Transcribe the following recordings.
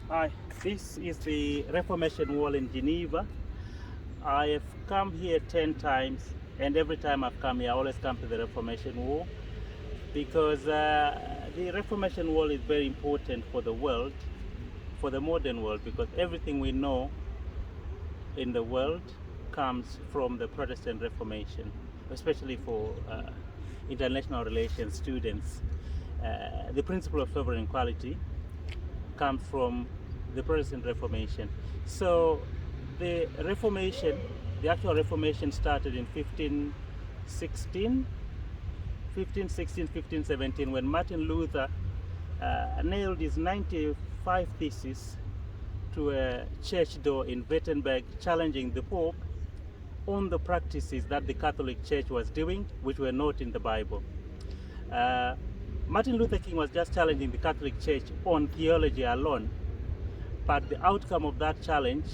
Hi, this is the Reformation Wall in Geneva. I have come here 10 times, and every time I've come here, I always come to the Reformation Wall because the Reformation Wall is very important for the world, for the modern world, because everything we know in the world comes from the Protestant Reformation, especially for international relations students. The principle of sovereign equality comes from the Protestant Reformation. So the Reformation, the actual Reformation started in 1516, 1517, when Martin Luther nailed his 95 theses to a church door in Wittenberg, challenging the Pope on the practices that the Catholic Church was doing, which were not in the Bible. Martin Luther King was just challenging the Catholic Church on theology alone, but the outcome of that challenge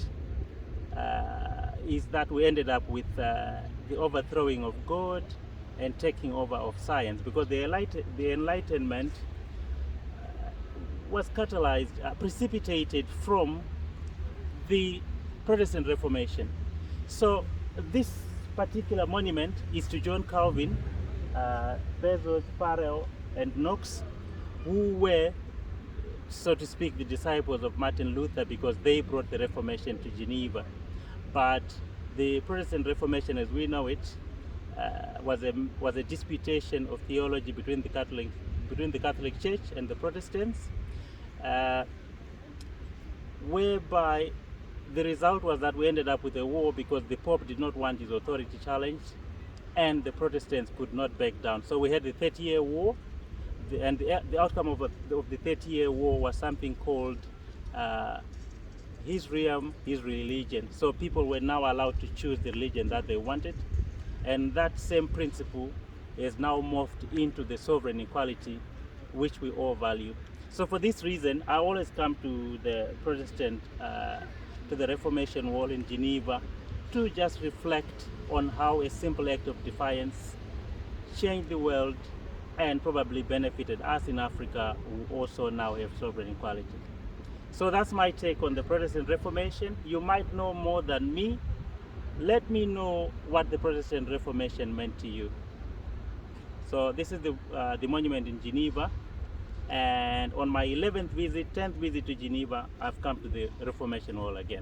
is that we ended up with the overthrowing of God and taking over of science, because the Enlightenment was catalyzed, precipitated from the Protestant Reformation. So this particular monument is to John Calvin, Bezos, Farrell, and Knox, who were, so to speak, the disciples of Martin Luther, because they brought the Reformation to Geneva. But the Protestant Reformation, as we know it, was a disputation of theology between the Catholic Church and the Protestants, whereby the result was that we ended up with a war because the Pope did not want his authority challenged, and the Protestants could not back down. So we had the 30-year war. And the outcome of the 30-year war was something called his realm, his religion. So people were now allowed to choose the religion that they wanted. And that same principle is now morphed into the sovereign equality, which we all value. So for this reason, I always come to the to the Reformation Wall in Geneva to just reflect on how a simple act of defiance changed the world and probably benefited us in Africa, who also now have sovereign equality. So that's my take on the Protestant Reformation. You might know more than me. Let me know what the Protestant Reformation meant to you. So this is the monument in Geneva, and on my 11th visit, 10th visit to Geneva, I've come to the Reformation Wall again.